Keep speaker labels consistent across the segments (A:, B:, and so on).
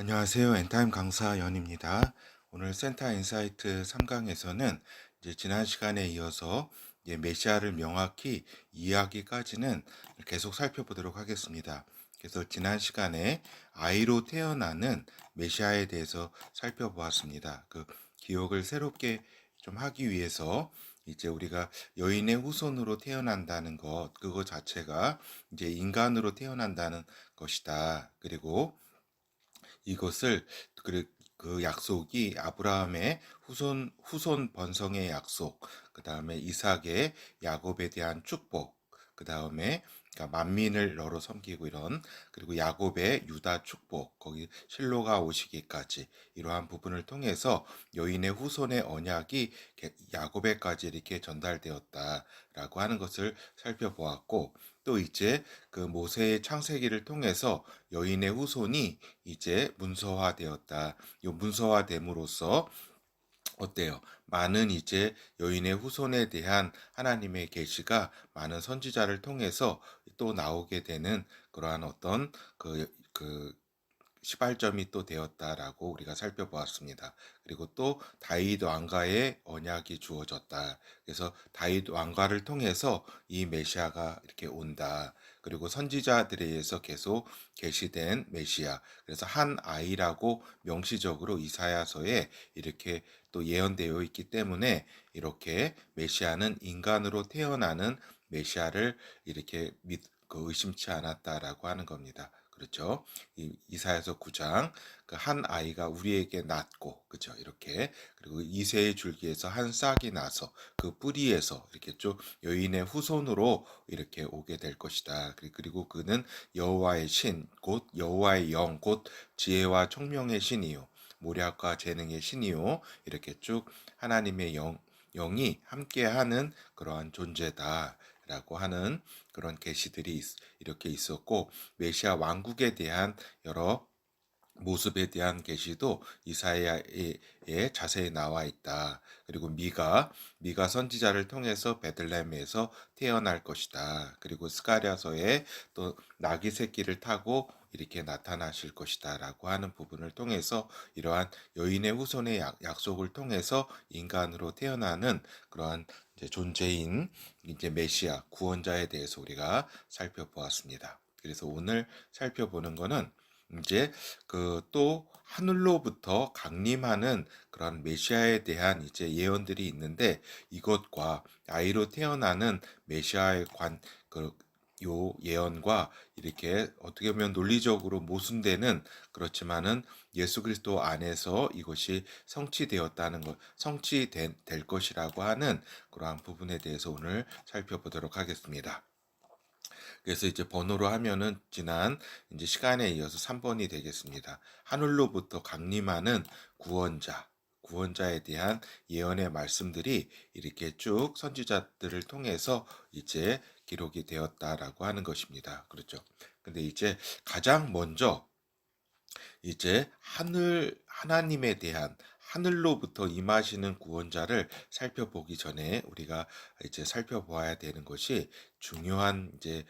A: 안녕하세요. 엔타임 강사 연입니다. 오늘 센터 인사이트 3강에서는 이제 지난 시간에 이어서 이제 메시아를 명확히 이해하기까지는 계속 살펴보도록 하겠습니다. 그래서 지난 시간에 아이로 태어나는 메시아에 대해서 살펴보았습니다. 그 기억을 새롭게 좀 하기 위해서 이제 우리가 여인의 후손으로 태어난다는 것, 그거 자체가 이제 인간으로 태어난다는 것이다. 그리고 이것을 그 약속이 아브라함의 후손 번성의 약속, 그 다음에 이삭의 야곱에 대한 축복, 그 다음에 그러니까 만민을 너로 섬기고 이런 그리고 야곱의 유다 축복, 거기 실로가 오시기까지 이러한 부분을 통해서 여인의 후손의 언약이 야곱에까지 이렇게 전달되었다라고 하는 것을 살펴보았고, 또 이제 그 모세의 창세기를 통해서 여인의 후손이 이제 문서화되었다. 이 문서화됨으로써 어때요? 많은 이제 여인의 후손에 대한 하나님의 계시가 많은 선지자를 통해서 또 나오게 되는 그러한 어떤 그 시발점이 또 되었다라고 우리가 살펴보았습니다. 그리고 또 다윗 왕가의 언약이 주어졌다. 그래서 다윗 왕가를 통해서 이 메시아가 이렇게 온다. 그리고 선지자들에 의해서 계속 계시된 메시아. 그래서 한 아이라고 명시적으로 이사야서에 이렇게 또 예언되어 있기 때문에 이렇게 메시아는 인간으로 태어나는 메시아를 이렇게 의심치 않았다라고 하는 겁니다. 그렇죠? 이사야서 9장 그 한 아이가 우리에게 낳고 그죠? 이렇게 그리고 이새의 줄기에서 한 싹이 나서 그 뿌리에서 이렇게 쭉 여인의 후손으로 이렇게 오게 될 것이다. 그리고 그는 여호와의 신, 곧 여호와의 영, 곧 지혜와 총명의 신이요 모략과 재능의 신이요 이렇게 쭉 하나님의 영이 함께하는 그러한 존재다라고 하는 그런 계시들이 이렇게 있었고, 메시아 왕국에 대한 여러 모습에 대한 계시도 이사야에 자세히 나와 있다. 그리고 미가 선지자를 통해서 베들레헴에서 태어날 것이다. 그리고 스가랴서에 또 나귀 새끼를 타고 이렇게 나타나실 것이다라고 하는 부분을 통해서 이러한 여인의 후손의 약속을 통해서 인간으로 태어나는 그러한 이제 존재인 이제 메시아 구원자에 대해서 우리가 살펴보았습니다. 그래서 오늘 살펴보는 거는 이제 그 또 하늘로부터 강림하는 그런 메시아에 대한 이제 예언들이 있는데, 이것과 아이로 태어나는 메시아의 요 예언과 이렇게 어떻게 보면 논리적으로 모순되는, 그렇지만은 예수 그리스도 안에서 이것이 성취되었다는 것, 될 것이라고 하는 그러한 부분에 대해서 오늘 살펴보도록 하겠습니다. 그래서 이제 번호로 하면은 지난 이제 시간에 이어서 3번이 되겠습니다. 하늘로부터 강림하는 구원자에 대한 예언의 말씀들이 이렇게 쭉 선지자들을 통해서 이제 기록이 되었다라고 하는 것입니다. 그렇죠. 근데 이제 가장 먼저 이제 하나님에 대한 하늘로부터 임하시는 구원자를 살펴보기 전에 우리가 이제 살펴보아야 되는 것이 중요한 이제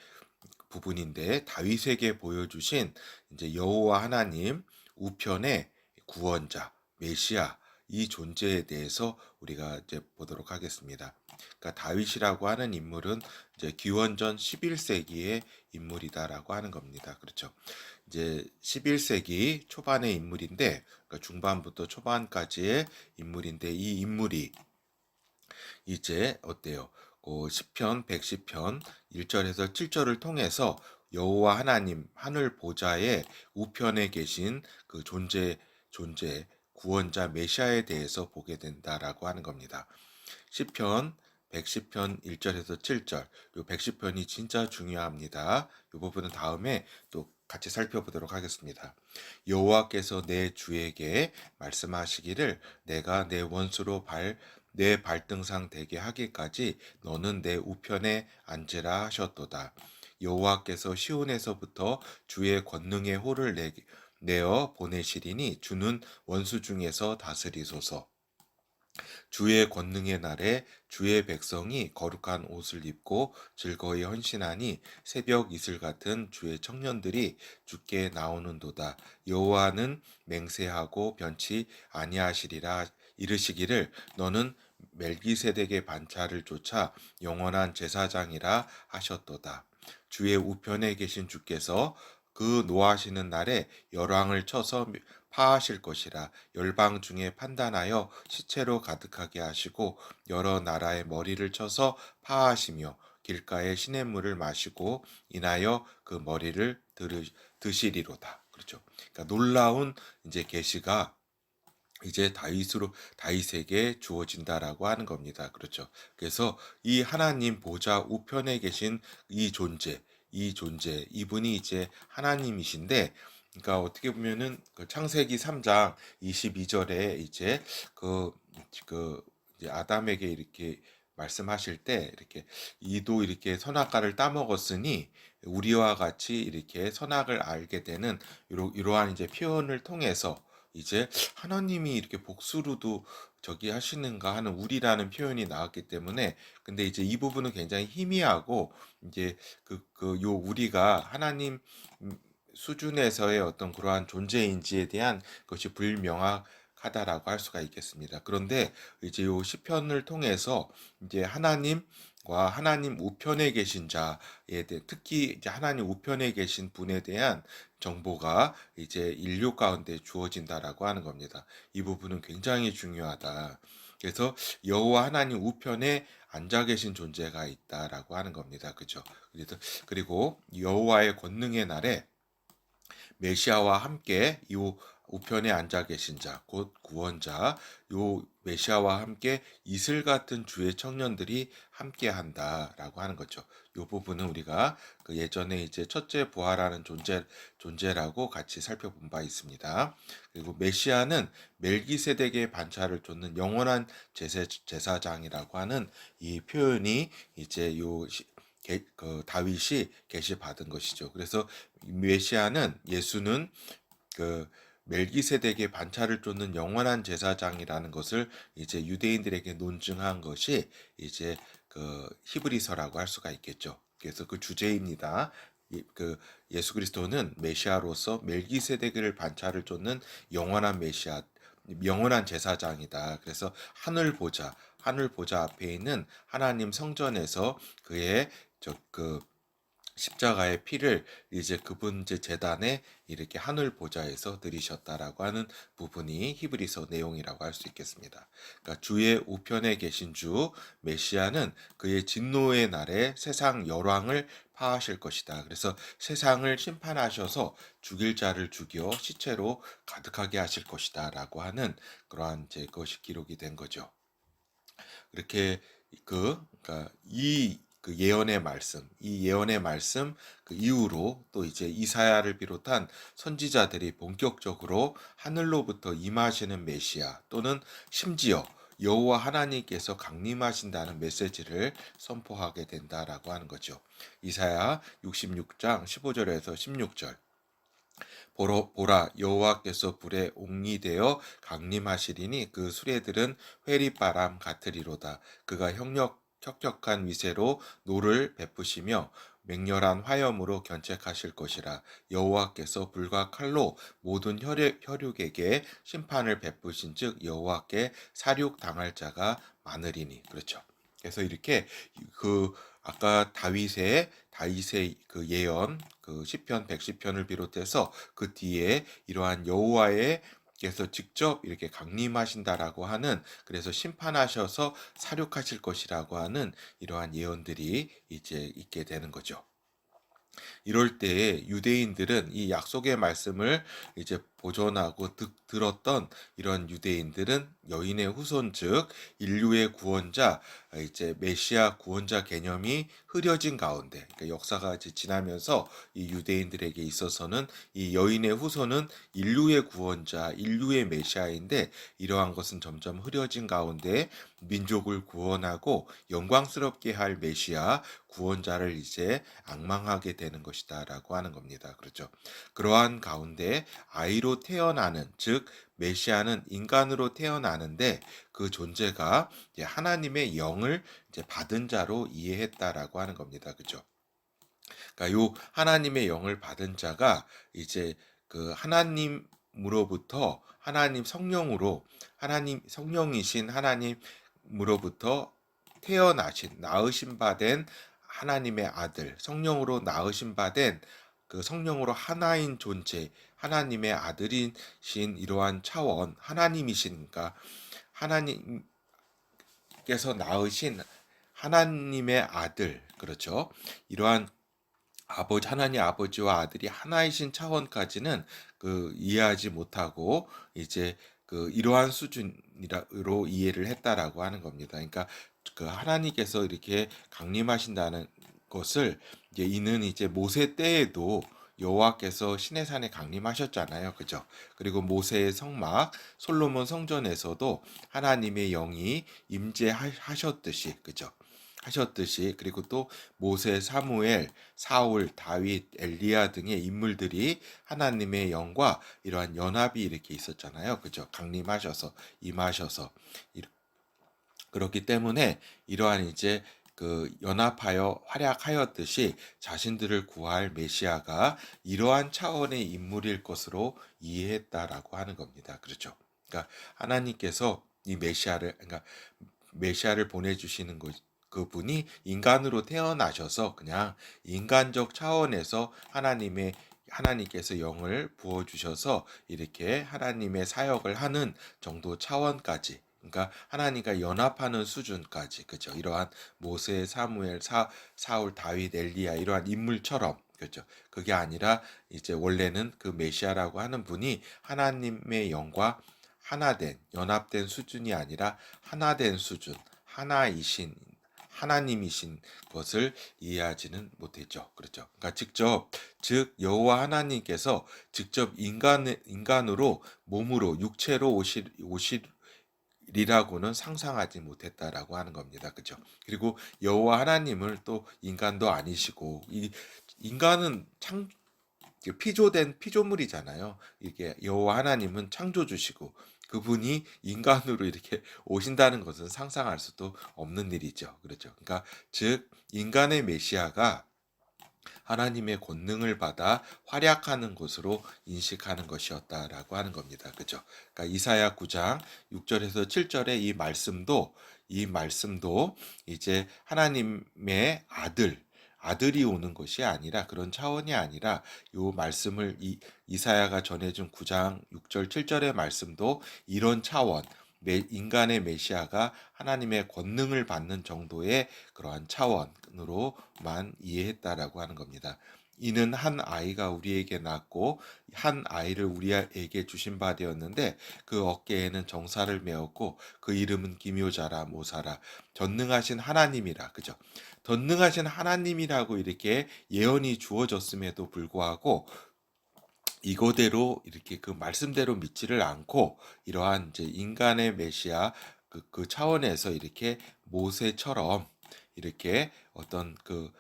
A: 부분인데, 다윗에게 보여주신 이제 여호와 하나님 우편의 구원자 메시아, 이 존재에 대해서 우리가 이제 보도록 하겠습니다. 그러니까 다윗이라고 하는 인물은 이제 기원전 11세기의 인물이다라고 하는 겁니다. 그렇죠. 이제 11세기 초반의 인물인데, 그러니까 중반부터 초반까지의 인물인데, 이 인물이 이제 어때요? 시편 110편 1절에서 7절을 통해서 여호와 하나님 하늘 보좌의 우편에 계신 그 존재 구원자 메시아에 대해서 보게 된다라고 하는 겁니다. 시편 110편 1절에서 7절. 요 110편이 진짜 중요합니다. 이 부분은 다음에 또 같이 살펴보도록 하겠습니다. 여호와께서 내 주에게 말씀하시기를 내가 내 원수로 내 발등상 되게 하기까지 너는 내 우편에 앉으라 하셨도다. 여호와께서 시온에서부터 주의 권능의 호를 내어 보내시리니 주는 원수 중에서 다스리소서. 주의 권능의 날에 주의 백성이 거룩한 옷을 입고 즐거이 헌신하니 새벽 이슬 같은 주의 청년들이 주께 나오는도다. 여호와는 맹세하고 변치 아니하시리라. 이르시기를 너는 멜기세덱의 반차를 쫓아 영원한 제사장이라 하셨도다. 주의 우편에 계신 주께서 그 노하시는 날에 열왕을 쳐서 파하실 것이라. 열방 중에 판단하여 시체로 가득하게 하시고 여러 나라의 머리를 쳐서 파하시며 길가에 시냇물을 마시고 인하여 그 머리를 드시리로다. 그렇죠. 그러니까 놀라운 이제 계시가 이제 다윗에게 주어진다라고 하는 겁니다. 그렇죠. 그래서 이 하나님 보좌 우편에 계신 이 존재, 이분이 이제 하나님이신데, 그러니까 어떻게 보면은 그 창세기 3장 22절에 이제 그, 그 이제 아담에게 이렇게 말씀하실 때 이렇게 이도 이렇게 선악과를 따먹었으니 우리와 같이 이렇게 선악을 알게 되는 이러한 이제 표현을 통해서 이제 하나님이 이렇게 복수로도 저기 하시는가 하는 우리라는 표현이 나왔기 때문에, 근데 이제 이 부분은 굉장히 희미하고 이제 요 우리가 하나님 수준에서의 어떤 그러한 존재인지에 대한 것이 불명확하다라고 할 수가 있겠습니다. 그런데 이제 요 시편을 통해서 이제 하나님과 하나님 우편에 계신 자에 대해, 특히 이제 하나님 우편에 계신 분에 대한 정보가 이제 인류 가운데 주어진다라고 하는 겁니다. 이 부분은 굉장히 중요하다. 그래서 여호와 하나님 우편에 앉아 계신 존재가 있다라고 하는 겁니다. 그죠? 그리고 여호와의 권능의 날에 메시아와 함께 이 우편에 앉아 계신 자, 곧 구원자, 요 메시아와 함께 이슬 같은 주의 청년들이 함께 한다라고 하는 거죠. 요 부분은 우리가 그 예전에 이제 첫째 부활하는 존재라고 같이 살펴본 바 있습니다. 그리고 메시아는 멜기세덱의 반차를 쫓는 영원한 제사장이라고 하는 이 표현이 이제 그 다윗이 계시받은 것이죠. 그래서 예수는 그 멜기세덱의 반차를 쫓는 영원한 제사장이라는 것을 이제 유대인들에게 논증한 것이 이제 그 히브리서라고 할 수가 있겠죠. 그래서 그 주제입니다. 그 예수 그리스도는 메시아로서 멜기세덱을 반차를 쫓는 영원한 메시아, 영원한 제사장이다. 그래서 하늘 보좌 앞에 있는 하나님 성전에서 그의 그 십자가의 피를 이제 그분 제 제단에 이렇게 하늘 보좌에서 드리셨다라고 하는 부분이 히브리서 내용이라고 할 수 있겠습니다. 그러니까 주의 우편에 계신 주 메시아는 그의 진노의 날에 세상 열왕을 파하실 것이다. 그래서 세상을 심판하셔서 죽일 자를 죽여 시체로 가득하게 하실 것이다라고 하는 그러한 제 것이 기록이 된 거죠. 이렇게 그러니까 이 예언의 말씀 그 이후로 또 이제 이사야를 비롯한 선지자들이 본격적으로 하늘로부터 임하시는 메시아 또는 심지어 여호와 하나님께서 강림하신다는 메시지를 선포하게 된다라고 하는 거죠. 이사야 66장 15절에서 16절. 보라 여호와께서 불에 옹이되어 강림하시리니 그 수레들은 회리바람 같으리로다. 그가 혁혁한 위세로 노를 베푸시며 맹렬한 화염으로 견책하실 것이라. 여호와께서 불과 칼로 모든 혈육에게 심판을 베푸신즉 여호와께 사륙 당할 자가 많으리니. 그렇죠. 그래서 이렇게 그 아까 다윗의 그 예언 그 시편 110편을 비롯해서 그 뒤에 이러한 여호와의 께서 직접 이렇게 강림하신다라고 하는, 그래서 심판하셔서 사륙하실 것이라고 하는 이러한 예언들이 이제 있게 되는 거죠. 이럴 때 유대인들은 이 약속의 말씀을 이제 보존하고 들었던 이런 유대인들은 여인의 후손 즉 인류의 구원자, 이제 메시아 구원자 개념이 흐려진 가운데, 그러니까 역사가 이제 지나면서 이 유대인들에게 있어서는 이 여인의 후손은 인류의 구원자, 인류의 메시아인데 이러한 것은 점점 흐려진 가운데 민족을 구원하고 영광스럽게 할 메시아 구원자를 이제 앙망하게 되는 것이다라고 하는 겁니다. 그렇죠. 그러한 가운데 아이로 태어나는, 즉 메시아는 인간으로 태어나는데 그 존재가 이제 하나님의 영을 이제 받은 자로 이해했다라고 하는 겁니다. 그죠? 그러니까 요 하나님의 영을 받은 자가 이제 그 하나님으로부터 하나님 성령으로 하나님 성령이신 하나님으로부터 태어나신 낳으신 바 된 하나님의 아들 성령으로 낳으신 바 된 그 성령으로 하나인 존재 하나님의 아들이신 이러한 차원 하나님이시니까 하나님께서 낳으신 하나님의 아들 그렇죠. 이러한 하나님 아버지와 아들이 하나이신 차원까지는 그 이해하지 못하고 이제 그 이러한 수준으로 이해를 했다라고 하는 겁니다. 그러니까 그 하나님께서 이렇게 강림하신다는 것을 이제 이는 이제 모세 때에도 여호와께서 시내산에 강림하셨잖아요. 그죠? 그리고 모세의 성막 솔로몬 성전에서도 하나님의 영이 임재하셨듯이 그죠? 하셨듯이 그리고 또 모세, 사무엘, 사울, 다윗, 엘리야 등의 인물들이 하나님의 영과 이러한 연합이 이렇게 있었잖아요. 그죠? 강림하셔서 임하셔서 그렇기 때문에 이러한 이제 그 연합하여 활약하였듯이 자신들을 구할 메시아가 이러한 차원의 인물일 것으로 이해했다라고 하는 겁니다. 그렇죠? 그러니까 하나님께서 이 메시아를 보내주시는 그분이 인간으로 태어나셔서 그냥 인간적 차원에서 하나님께서 영을 부어 주셔서 이렇게 하나님의 사역을 하는 정도 차원까지 그러니까 하나님과 연합하는 수준까지 그죠 이러한 모세 사무엘 사울 다윗 엘리야 이러한 인물처럼 그죠 그게 아니라 이제 원래는 그 메시아라고 하는 분이 하나님의 영과 하나된 연합된 수준이 아니라 하나된 수준 하나이신 하나님이신 것을 이해하지는 못했죠. 그렇죠. 그러니까 즉 여호와 하나님께서 직접 인간으로 몸으로 육체로 오시리라고는 상상하지 못했다라고 하는 겁니다. 그죠? 그리고 여호와 하나님을 또 인간도 아니시고 이 인간은 피조된 피조물이잖아요. 이게 여호와 하나님은 창조주시고 그분이 인간으로 이렇게 오신다는 것은 상상할 수도 없는 일이죠. 그렇죠. 그러니까 즉 인간의 메시아가 하나님의 권능을 받아 활약하는 것으로 인식하는 것이었다라고 하는 겁니다. 그죠? 그러니까 이사야 9장 6절에서 7절의 이 말씀도 이제 하나님의 아들이 오는 것이 아니라 그런 차원이 아니라 요 말씀을 이사야가 전해준 9장 6절 7절의 말씀도 이런 차원 인간의 메시아가 하나님의 권능을 받는 정도의 그러한 차원으로만 이해했다라고 하는 겁니다. 이는 한 아이가 우리에게 낳고 한 아이를 우리에게 주신 바 되었는데 그 어깨에는 정사를 메었고 그 이름은 기묘자라 모사라 전능하신 하나님이라 그죠? 전능하신 하나님이라고 이렇게 예언이 주어졌음에도 불구하고 이거대로 이렇게 그 말씀대로 믿지를 않고 이러한 이제 인간의 메시아 그 차원에서 이렇게 모세처럼 이렇게 어떤 그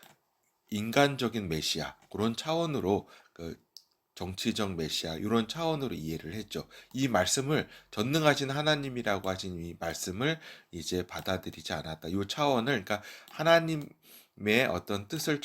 A: 인간적인 메시아 그런 차원으로 그 정치적 메시아 이런 차원으로 이해를 했죠. 이 말씀을 전능하신 하나님이라고 하신 이 말씀을 이제 받아들이지 않았다. 이 차원을 그러니까 하나님의 어떤 뜻을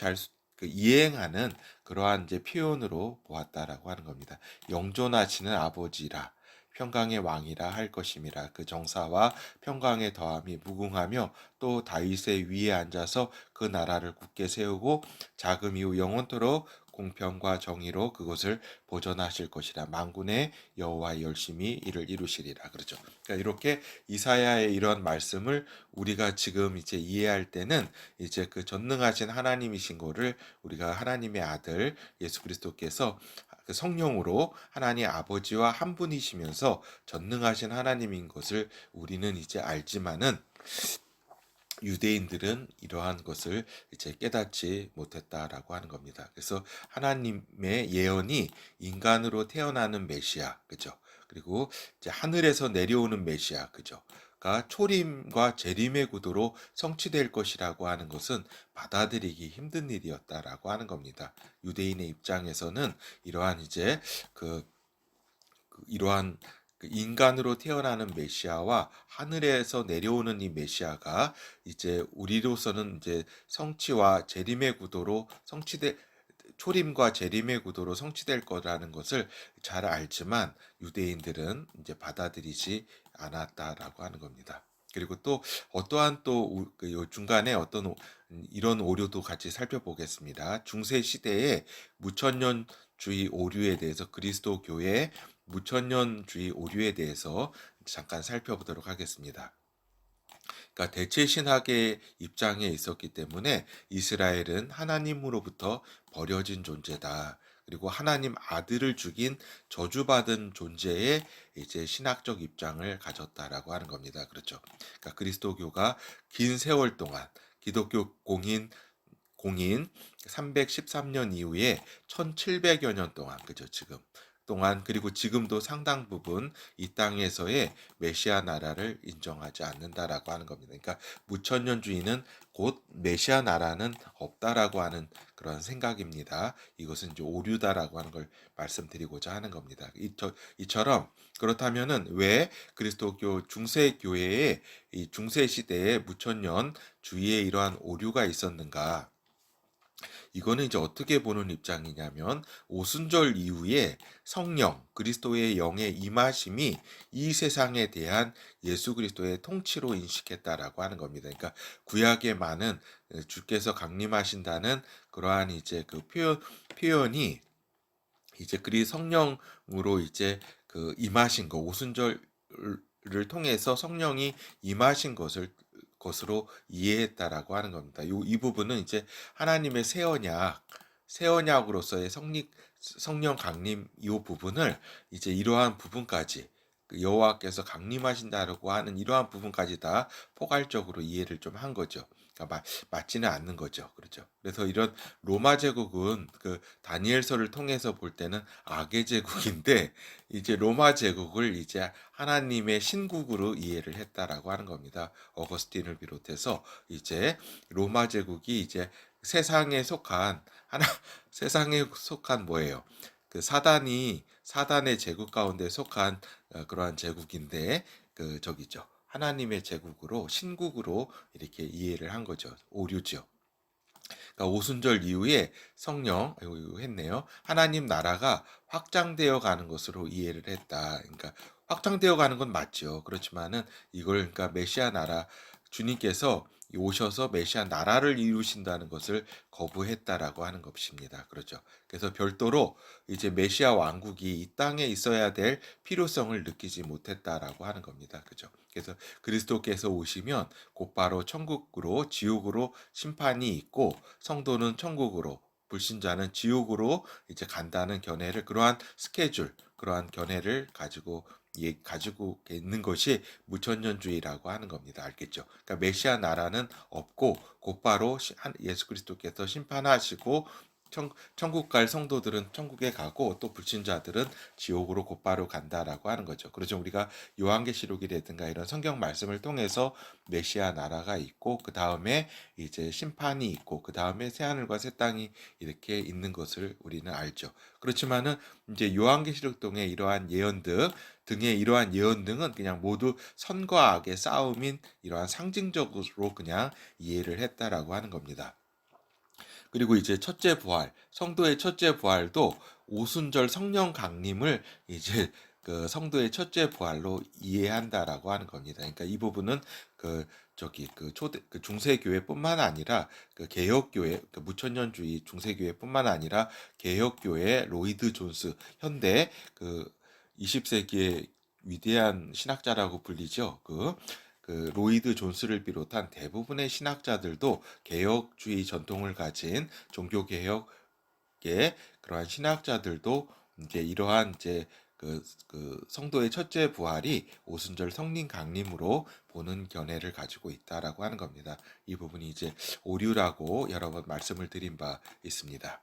A: 그 이행하는 그러한 이제 표현으로 보았다라고 하는 겁니다. 영존하시는 아버지라 평강의 왕이라 할 것임이라 그 정사와 평강의 더함이 무궁하며 또 다윗의 위에 앉아서 그 나라를 굳게 세우고 자금 이후 영원토록 공평과 정의로 그것을 보존하실 것이라 만군의 여호와 열심히 이를 이루시리라 그러죠. 그러니까 이렇게 이사야의 이런 말씀을 우리가 지금 이제 이해할 때는 이제 그 전능하신 하나님이신 거를 우리가 하나님의 아들 예수 그리스도께서 그 성령으로 하나님 아버지와 한 분이시면서 전능하신 하나님인 것을 우리는 이제 알지만은 유대인들은 이러한 것을 이제 깨닫지 못했다라고 하는 겁니다. 그래서 하나님의 예언이 인간으로 태어나는 메시아, 그죠? 그리고 이제 하늘에서 내려오는 메시아, 그죠? 가 초림과 재림의 구도로 성취될 것이라고 하는 것은 받아들이기 힘든 일이었다라고 하는 겁니다. 유대인의 입장에서는 이러한 이제 이러한 그 인간으로 태어나는 메시아와 하늘에서 내려오는 이 메시아가 이제 우리로서는 이제 성취와 재림의 구도로 성취될 초림과 재림의 구도로 성취될 거라는 것을 잘 알지만 유대인들은 이제 받아들이지 않았다라고 하는 겁니다. 그리고 또 어떠한 또 그 중간에 어떤 이런 오류도 같이 살펴보겠습니다. 중세 시대에 무천년주의 오류에 대해서 그리스도 교회의 무천년주의 오류에 대해서 잠깐 살펴보도록 하겠습니다. 그러니까 대체 신학의 입장에 있었기 때문에 이스라엘은 하나님으로부터 버려진 존재다. 그리고 하나님 아들을 죽인 저주받은 존재의 이제 신학적 입장을 가졌다라고 하는 겁니다. 그렇죠. 그러니까 그리스도교가 긴 세월 동안 기독교 공인 313년 이후에 1700여 년 동안 그죠 지금 동안 그리고 지금도 상당 부분 이 땅에서의 메시아 나라를 인정하지 않는다라고 하는 겁니다. 그러니까 무천년주의는 곧 메시아 나라는 없다라고 하는 그런 생각입니다. 이것은 이제 오류다라고 하는 걸 말씀드리고자 하는 겁니다. 이처럼 그렇다면은 왜 그리스도교 중세 교회의 이 중세 시대에 무천년 주의에 이러한 오류가 있었는가? 이거는 이제 어떻게 보는 입장이냐면 오순절 이후에 성령 그리스도의 영의 임하심이 이 세상에 대한 예수 그리스도의 통치로 인식했다라고 하는 겁니다. 그러니까 구약에 많은 주께서 강림하신다는 그러한 이제 그 표현이 이제 그리 성령으로 이제 그 임하신 거 오순절을 통해서 성령이 임하신 것으로 이해했다라고 하는 겁니다. 이 부분은 이제 하나님의 새 언약으로서의 성령 강림 이 부분을 이제 이러한 부분까지 그 여호와께서 강림하신다라고 하는 이러한 부분까지 다 포괄적으로 이해를 좀 한 거죠. 그러니까 맞지는 않는 거죠. 그렇죠. 그래서 이런 로마 제국은 그 다니엘서를 통해서 볼 때는 악의 제국인데 이제 로마 제국을 이제 하나님의 신국으로 이해를 했다라고 하는 겁니다. 어거스틴을 비롯해서 이제 로마 제국이 이제 세상에 속한 하나 세상에 속한 뭐예요? 그 사단의 제국 가운데 속한 그러한 제국인데 그 저기죠. 하나님의 제국으로 신국으로 이렇게 이해를 한 거죠. 오류죠. 그러니까 오순절 이후에 성령 이거 했네요. 하나님 나라가 확장되어 가는 것으로 이해를 했다. 그러니까 확장되어 가는 건 맞죠. 그렇지만은 이걸 그러니까 메시아 나라 주님께서 오셔서 메시아 나라를 이루신다는 것을 거부했다라고 하는 것입니다. 그렇죠. 그래서 별도로 이제 메시아 왕국이 이 땅에 있어야 될 필요성을 느끼지 못했다라고 하는 겁니다. 그죠? 그래서 그리스도께서 오시면 곧바로 천국으로 지옥으로 심판이 있고 성도는 천국으로 불신자는 지옥으로 이제 간다는 견해를 그러한 스케줄 그러한 견해를 가지고 있는 것이 무천년주의라고 하는 겁니다. 알겠죠? 그러니까 메시아 나라는 없고 곧바로 예수 그리스도께서 심판하시고 천국 갈 성도들은 천국에 가고 또 불신자들은 지옥으로 곧바로 간다라고 하는 거죠. 그렇죠. 우리가 요한계시록이라든가 이런 성경 말씀을 통해서 메시아 나라가 있고 그 다음에 이제 심판이 있고 그 다음에 새 하늘과 새 땅이 이렇게 있는 것을 우리는 알죠. 그렇지만은 이제 요한계시록 등의 이러한 등의 이러한 예언 등은 그냥 모두 선과 악의 싸움인 이러한 상징적으로 그냥 이해를 했다라고 하는 겁니다. 그리고 이제 첫째 부활, 성도의 첫째 부활도 오순절 성령 강림을 이제 그 성도의 첫째 부활로 이해한다라고 하는 겁니다. 그러니까 이 부분은 그 저기 그 초대 그 중세교회뿐만 아니라 그 개혁교회 그 무천년주의 중세교회뿐만 아니라 개혁교회 로이드 존스 현대 그 20세기의 위대한 신학자라고 불리죠. 그 로이드 존스를 비롯한 대부분의 신학자들도 개혁주의 전통을 가진 종교개혁의 그러한 신학자들도 이제 이러한 이제 그 성도의 첫째 부활이 오순절 성령 강림으로 보는 견해를 가지고 있다라고 하는 겁니다. 이 부분이 이제 오류라고 여러 번 말씀을 드린 바 있습니다.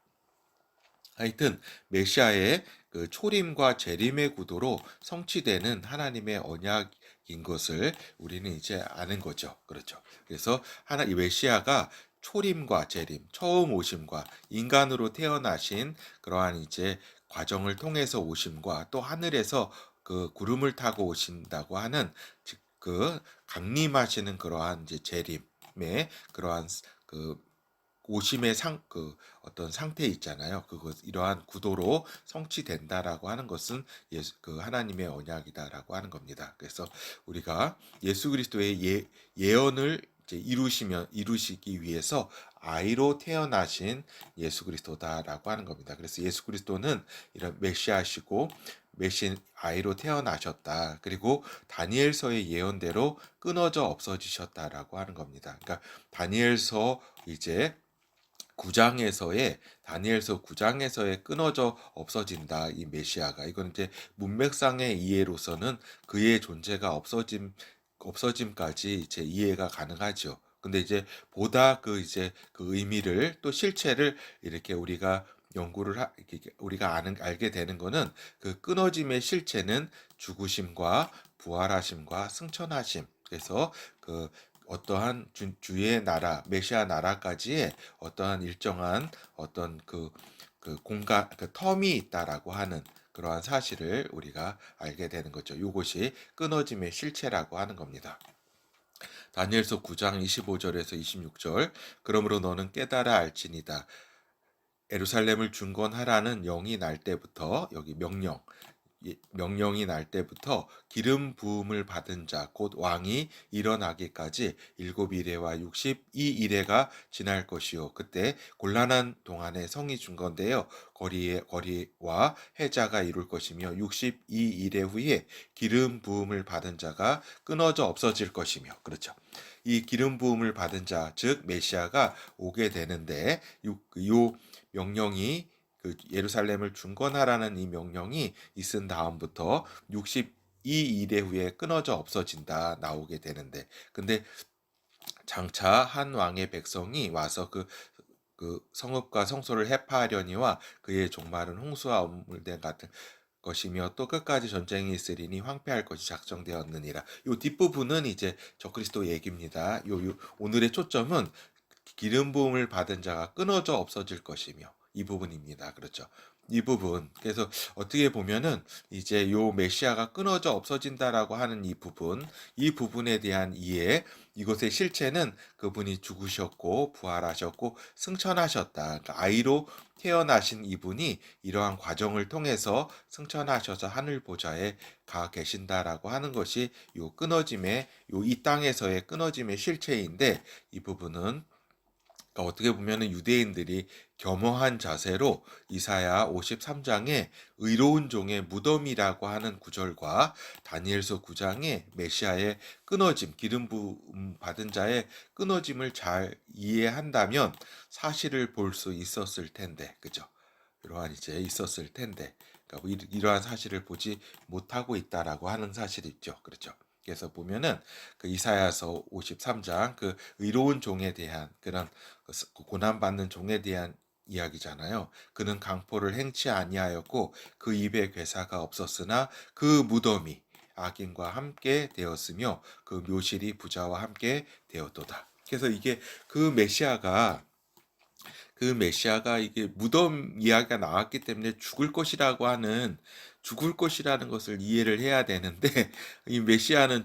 A: 하여튼 메시아의 그 초림과 재림의 구도로 성취되는 하나님의 언약인 것을 우리는 이제 아는 거죠. 그렇죠. 그래서 이 메시아가 초림과 재림, 처음 오심과 인간으로 태어나신 그러한 이제 과정을 통해서 오심과 또 하늘에서 그 구름을 타고 오신다고 하는 즉 그 강림하시는 그러한 이제 재림의 그러한 그 오심의 그 어떤 상태 있잖아요. 그것 이러한 구도로 성취된다라고 하는 것은 그 하나님의 언약이다라고 하는 겁니다. 그래서 우리가 예수 그리스도의 예언을 이제 이루시기 위해서 아이로 태어나신 예수 그리스도다라고 하는 겁니다. 그래서 예수 그리스도는 이런 메시아시고 메신 아이로 태어나셨다. 그리고 다니엘서의 예언대로 끊어져 없어지셨다라고 하는 겁니다. 그러니까 다니엘서 이제 9장에서의 다니엘서 9장에서의 끊어져 없어진다 이 메시아가 이건 이제 문맥상의 이해로서는 그의 존재가 없어짐까지 이제 이해가 가능하죠. 근데 이제 보다 그 이제 그 의미를 또 실체를 이렇게 우리가 이렇게 우리가 알게 되는 거는 그 끊어짐의 실체는 죽으심과 부활하심과 승천하심. 그래서 그 어떠한 주의 나라, 메시아 나라까지의 어떠한 일정한 어떤 그 공간, 그 텀이 있다라고 하는 그러한 사실을 우리가 알게 되는 거죠. 이것이 끊어짐의 실체라고 하는 겁니다. 다니엘서 9장 25절에서 26절. 그러므로 너는 깨달아 알지니다. 예루살렘을 중건하라는 영이 날 때부터 여기 명령이 날 때부터 기름 부음을 받은 자 곧 왕이 일어나기까지 7이레와 62이레가 지날 것이요 그때 곤란한 동안에 성이 중건되어 거리와 해자가 이룰 것이며 62이레 후에 기름 부음을 받은 자가 끊어져 없어질 것이며 그렇죠. 이 기름 부음을 받은 자 즉 메시아가 오게 되는데 요 명령이 그 예루살렘을 중건하라는 이 명령이 있은 다음부터 62일의 후에 끊어져 없어진다 나오게 되는데 근데 장차 한 왕의 백성이 와서 그 성읍과 성소를 해파하려니와 그의 종말은 홍수와 얼물된 같은 것이며 또 끝까지 전쟁이 있으리니 황폐할 것이 작정되었느니라. 요 뒷부분은 이제 적그리스도 얘기입니다. 오늘의 초점은 기름 부음을 받은 자가 끊어져 없어질 것이며 이 부분입니다. 그렇죠. 이 부분. 그래서 어떻게 보면은 이제 요 메시아가 끊어져 없어진다라고 하는 이 부분에 대한 이해, 이것의 실체는 그분이 죽으셨고 부활하셨고 승천하셨다. 그러니까 아이로 태어나신 이분이 이러한 과정을 통해서 승천하셔서 하늘 보좌에 가 계신다라고 하는 것이 요 이 땅에서의 끊어짐의 실체인데 이 부분은 그러니까 어떻게 보면은 유대인들이 겸허한 자세로 이사야 53장에 의로운 종의 무덤이라고 하는 구절과 다니엘서 9장에 메시아의 끊어짐, 기름 부음 받은 자의 끊어짐을 잘 이해한다면 사실을 볼 수 있었을 텐데, 그죠? 이러한 이제 있었을 텐데, 그러니까 이러한 사실을 보지 못하고 있다라고 하는 사실이 있죠, 그렇죠? 그래서 보면은 그 이사야서 53장 그 의로운 종에 대한 그런 그 고난받는 종에 대한 이야기잖아요. 그는 강포를 행치 아니하였고 그 입에 괴사가 없었으나 그 무덤이 악인과 함께 되었으며 그 묘실이 부자와 함께 되었도다. 그래서 이게 그 메시아가 이게 무덤 이야기가 나왔기 때문에 죽을 것이라는 것을 이해를 해야 되는데 이 메시아는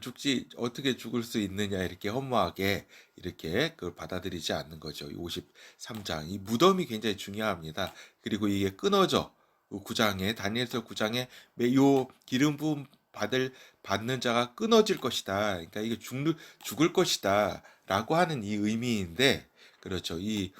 A: 어떻게 죽을 수 있느냐 이렇게 허무하게 이렇게 그걸 받아들이지 않는 거죠. 이 53장 이 무덤이 굉장히 중요합니다. 그리고 이게 끊어져 9장에 다니엘서 9장에 요 기름 부음 받는 자가 끊어질 것이다. 그러니까 이게 죽을 것이다라고 하는 이 의미인데 그렇죠. 이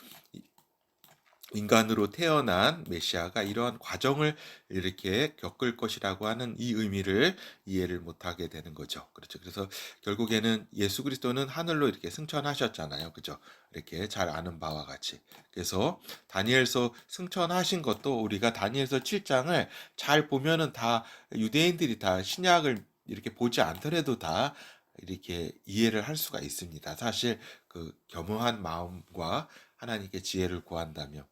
A: 인간으로 태어난 메시아가 이러한 과정을 이렇게 겪을 것이라고 하는 이 의미를 이해를 못하게 되는 거죠. 그렇죠. 그래서 결국에는 예수 그리스도는 하늘로 이렇게 승천하셨잖아요. 그죠. 이렇게 잘 아는 바와 같이. 그래서 다니엘서 승천하신 것도 우리가 다니엘서 7장을 잘 보면은 다 유대인들이 다 신약을 이렇게 보지 않더라도 다 이렇게 이해를 할 수가 있습니다. 사실 그 겸허한 마음과 하나님께 지혜를 구한다며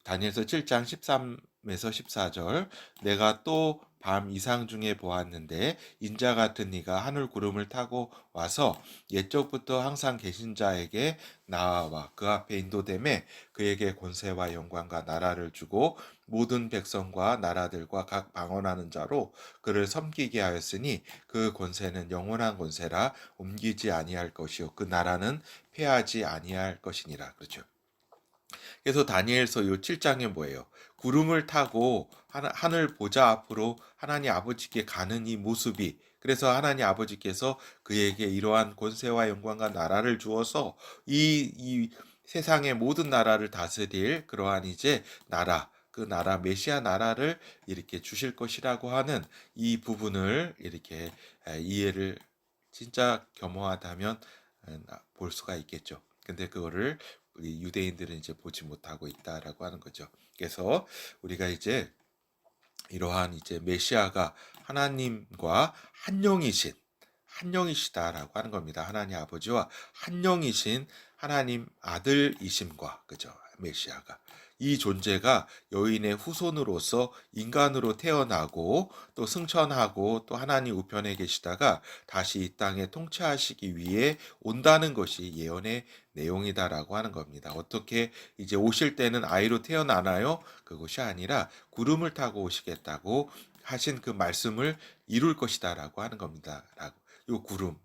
A: 다니엘서 7장 13에서 14절 내가 또 밤 이상 중에 보았는데 인자 같은 이가 하늘 구름을 타고 와서 옛적부터 항상 계신 자에게 나와 그 앞에 인도됨에 그에게 권세와 영광과 나라를 주고 모든 백성과 나라들과 각 방언하는 자로 그를 섬기게 하였으니 그 권세는 영원한 권세라 옮기지 아니할 것이요 그 나라는 패하지 아니할 것이니라. 그렇죠. 그래서 다니엘서 요 7장에 뭐예요? 구름을 타고 하늘 보좌 앞으로 하나님 아버지께 가는 이 모습이, 그래서 하나님 아버지께서 그에게 이러한 권세와 영광과 나라를 주어서 이 세상의 모든 나라를 다스릴 그러한 이제 나라, 그 나라 메시아 나라를 이렇게 주실 것이라고 하는 이 부분을 이렇게 이해를 진짜 겸허하다면 볼 수가 있겠죠. 근데 그거를 우리 유대인들은 이제 보지 못하고 있다라고 하는 거죠. 그래서 우리가 이제 이러한 이제 메시아가 하나님과 한영이시다라고 하는 겁니다. 하나님 아버지와 한영이신 하나님 아들이심과, 그죠? 메시아가 이 존재가 여인의 후손으로서 인간으로 태어나고 또 승천하고 또 하나님 우편에 계시다가 다시 이 땅에 통치하시기 위해 온다는 것이 예언의 내용이다라고 하는 겁니다. 어떻게 이제 오실 때는 아이로 태어나나요? 그것이 아니라 구름을 타고 오시겠다고 하신 그 말씀을 이룰 것이다라고 하는 겁니다. 요 구름을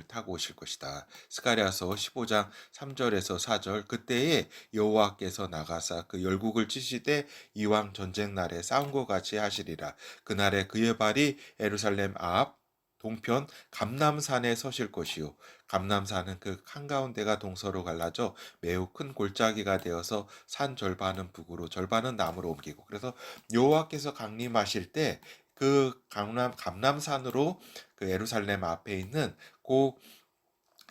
A: 타고 오실 것이다. 스가랴서 15장 3절에서 4절 그때에 여호와께서 나가사 그 열국을 치시되 이왕 전쟁 날에 싸움과 같이 하시리라. 그날에 그의 발이 예루살렘 앞 동편 감람산에 서실 것이요 감람산은 그 한가운데가 동서로 갈라져 매우 큰 골짜기가 되어서 산 절반은 북으로 절반은 남으로 옮기고, 그래서 여호와께서 강림하실 때 그 감람산으로 그 예루살렘 앞에 있는 그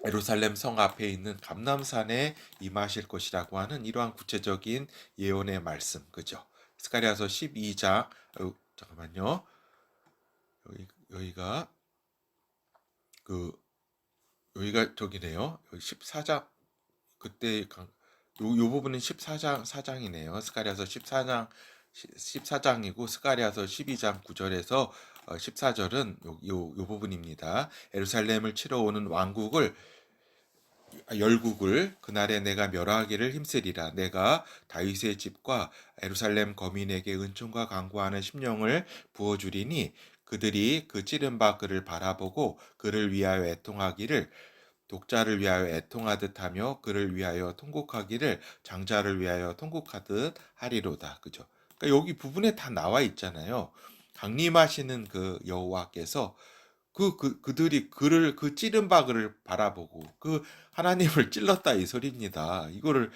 A: 예루살렘 성 앞에 있는 감람산에 임하실 것이라고 하는 이러한 구체적인 예언의 말씀, 그죠? 스가랴서 12장 잠깐만요. 여기가 그 여기가 저기네요. 여기 14장 그때 요 부분은 14장 4장이네요. 스가랴서 14장이고 스가랴서 12장 9절에서 14절은 요 부분입니다. 예루살렘을 치러 오는 왕국을 열국을 그날에 내가 멸하기를 힘쓰리라. 내가 다윗의 집과 예루살렘 거민에게 은총과 강구하는 심령을 부어주리니 그들이 그 찌른 바 그를 바라보고 그를 위하여 애통하기를 독자를 위하여 애통하듯 하며 그를 위하여 통곡하기를 장자를 위하여 통곡하듯 하리로다. 그죠? 그러니까 여기 부분에 다 나와 있잖아요. 강림하시는 그 여호와께서 그들이 그를 그 찌른 바그를 바라보고 그 하나님을 찔렀다 이 소리입니다. 이거를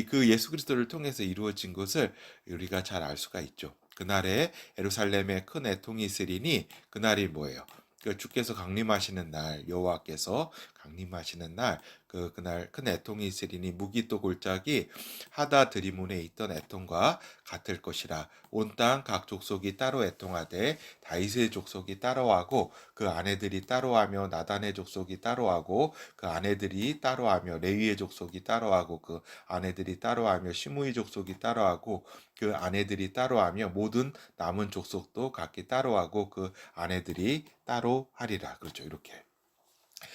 A: 그 예수 그리스도를 통해서 이루어진 것을 우리가 잘 알 수가 있죠. 그날에 예루살렘에 큰 애통이 있으리니 그날이 뭐예요? 그 주께서 강림하시는 날, 여호와께서 강림하시는 날, 그날 큰 애통이 있으리니 무기또 골짜기 하다 드리문에 있던 애통과 같을 것이라. 온 땅 각 족속이 따로 애통하되 다윗의 족속이 따로하고 그 아내들이 따로하며 나단의 족속이 따로하고 그 아내들이 따로하며 레위의 족속이 따로하고 그 아내들이 따로하며 시므이 족속이 따로하고 그 아내들이 따로하며 모든 남은 족속도 각기 따로하고 그 아내들이 따로 하리라. 그렇죠. 이렇게.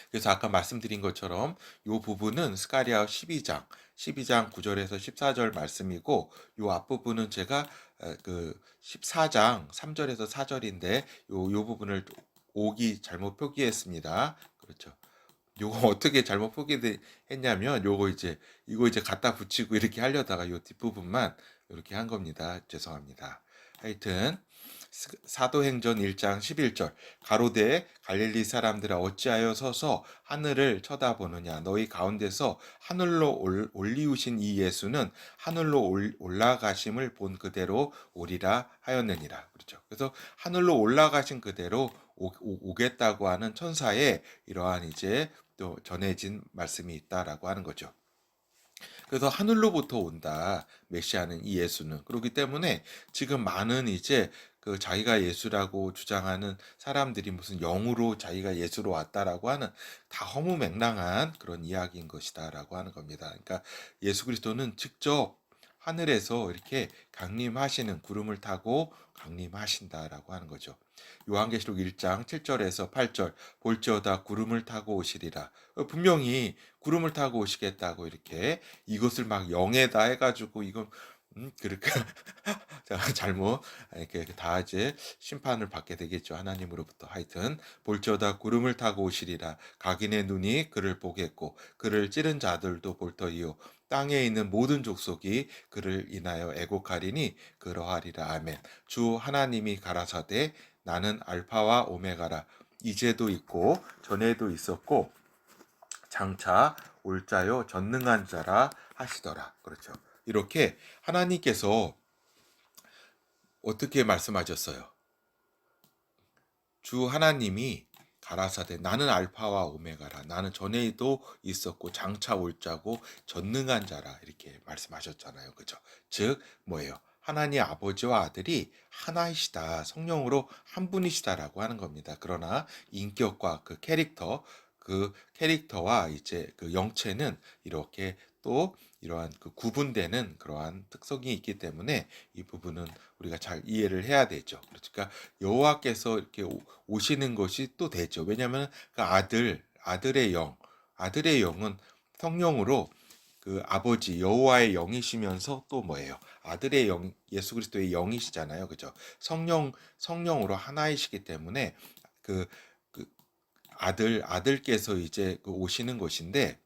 A: 그래서 아까 말씀드린 것처럼 이 부분은 스가랴 12장 9절에서 14절 말씀이고 이 앞부분은 제가 그 14장 3절에서 4절인데 요 부분을 옥이 잘못 표기했습니다. 그렇죠. 요거 어떻게 잘못 표기했냐면 이거 이제 갖다 붙이고 이렇게 하려다가 요 뒷부분만 이렇게 한 겁니다. 죄송합니다. 하여튼 사도행전 1장 11절 가로되 갈릴리 사람들아 어찌하여 서서 하늘을 쳐다보느냐 너희 가운데서 하늘로 올리우신 이 예수는 하늘로 올라가심을 본 그대로 오리라 하였느니라. 그렇죠. 그래서 하늘로 올라가신 그대로 오겠다고 하는 천사의 이러한 이제 또 전해진 말씀이 있다라고 하는 거죠. 그래서 하늘로부터 온다. 메시아는 이 예수는. 그렇기 때문에 지금 많은 이제 그 자기가 예수라고 주장하는 사람들이 무슨 영으로 자기가 예수로 왔다라고 하는 다 허무맹랑한 그런 이야기인 것이다라고 하는 겁니다. 그러니까 예수 그리스도는 직접 하늘에서 이렇게 강림하시는 구름을 타고 강림하신다라고 하는 거죠. 요한계시록 1장 7절에서 8절 볼지어다 구름을 타고 오시리라. 분명히 구름을 타고 오시겠다고 이렇게 이것을 막 영에다 해가지고 이건 그렇게 잘못 이렇게 다 이제 심판을 받게 되겠죠. 하나님으로부터. 하여튼 볼지어다 구름을 타고 오시리라. 각인의 눈이 그를 보겠고 그를 찌른 자들도 볼 터이요 땅에 있는 모든 족속이 그를 인하여 애곡하리니 그러하리라. 아멘. 주 하나님이 가라사대 나는 알파와 오메가라. 이제도 있고 전에도 있었고 장차 올 자요 전능한 자라 하시더라. 그렇죠. 이렇게 하나님께서 어떻게 말씀하셨어요? 주 하나님이 가라사대 나는 알파와 오메가라. 나는 전에도 있었고 장차 올 자고 전능한 자라 이렇게 말씀하셨잖아요. 그죠? 즉 뭐예요? 하나님 아버지와 아들이 하나이시다. 성령으로 한 분이시다라고 하는 겁니다. 그러나 인격과 그 캐릭터와 이제 그 영체는 이렇게 또 이러한 그 구분되는 그러한 특성이 있기 때문에 이 부분은 우리가 잘 이해를 해야 되죠. 그러니까 여호와께서 이렇게 오시는 것이 또 되죠. 왜냐하면 그 아들의 영은 성령으로 그 아버지 여호와의 영이시면서 또 뭐예요? 아들의 영, 예수 그리스도의 영이시잖아요. 그죠? 성령으로 하나이시기 때문에 그, 그 아들께서 이제 그 오시는 것인데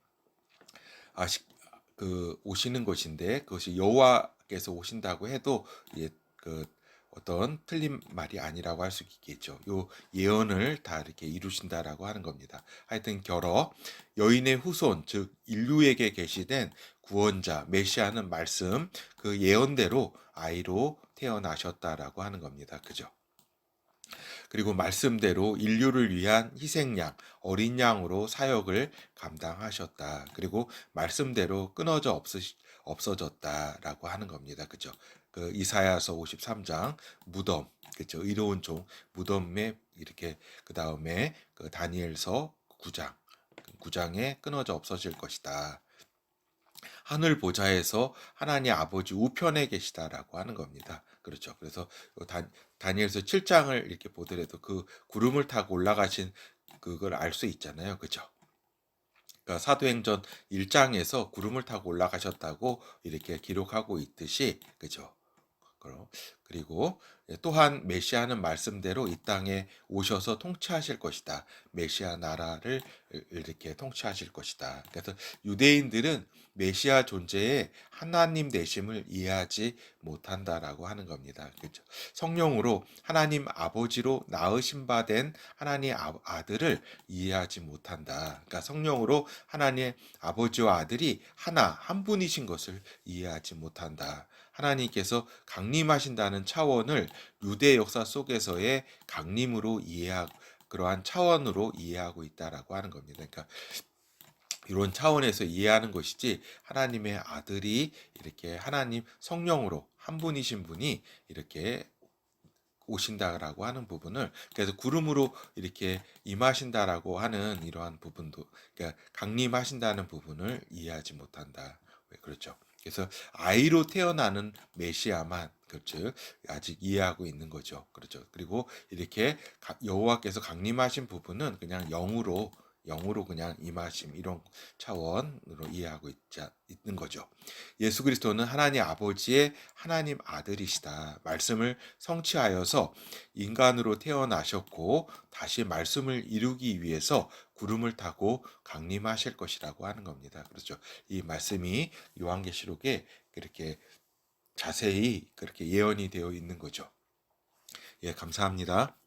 A: 그 오시는 것인데 그것이 여호와께서 오신다고 해도 그 어떤 틀린 말이 아니라고 할 수 있겠죠. 요 예언을 다 이렇게 이루신다라고 하는 겁니다. 하여튼 여인의 후손 즉 인류에게 계시된 구원자 메시아는 말씀 그 예언대로 아이로 태어나셨다라고 하는 겁니다. 그죠? 그리고 말씀대로 인류를 위한 희생양, 어린 양으로 사역을 감당하셨다. 그리고 말씀대로 끊어져 없어졌다라고 하는 겁니다. 그죠? 그 이사야서 53장 무덤, 그죠? 의로운 종 무덤에 이렇게 그 다음에 그 다니엘서 9장에 끊어져 없어질 것이다. 하늘 보좌에서 하나님 아버지 우편에 계시다라고 하는 겁니다. 그렇죠. 그래서 다니엘서 7장을 이렇게 보더라도 그 구름을 타고 올라가신 그걸 알 수 있잖아요. 그죠? 그러니까 사도행전 1장에서 구름을 타고 올라가셨다고 이렇게 기록하고 있듯이 그죠? 그리고 또한 메시아는 말씀대로 이 땅에 오셔서 통치하실 것이다. 메시아 나라를 이렇게 통치하실 것이다. 그래서 유대인들은 메시아 존재에 하나님 되심을 이해하지 못한다라고 하는 겁니다. 그렇죠? 성령으로 하나님 아버지로 낳으신 바 된 하나님 아들을 이해하지 못한다. 그러니까 성령으로 하나님 아버지와 아들이 한 분이신 것을 이해하지 못한다. 하나님께서 강림하신다는 차원을 유대 역사 속에서의 강림으로 그러한 차원으로 이해하고 있다라고 하는 겁니다. 그러니까 이런 차원에서 이해하는 것이지 하나님의 아들이 이렇게 하나님 성령으로 한 분이신 분이 이렇게 오신다라고 하는 부분을 그래서 구름으로 이렇게 임하신다라고 하는 이러한 부분도 그러니까 강림하신다는 부분을 이해하지 못한다. 왜 그렇죠? 그래서 아이로 태어나는 메시아만 그렇죠. 아직 이해하고 있는 거죠. 그렇죠. 그리고 이렇게 여호와께서 강림하신 부분은 그냥 영으로 그냥 임하심 이런 차원으로 이해하고 있는 거죠. 예수 그리스도는 하나님 아버지의 하나님 아들이시다. 말씀을 성취하여서 인간으로 태어나셨고 다시 말씀을 이루기 위해서 구름을 타고 강림하실 것이라고 하는 겁니다. 그렇죠. 이 말씀이 요한계시록에 그렇게 자세히 그렇게 예언이 되어 있는 거죠. 예, 감사합니다.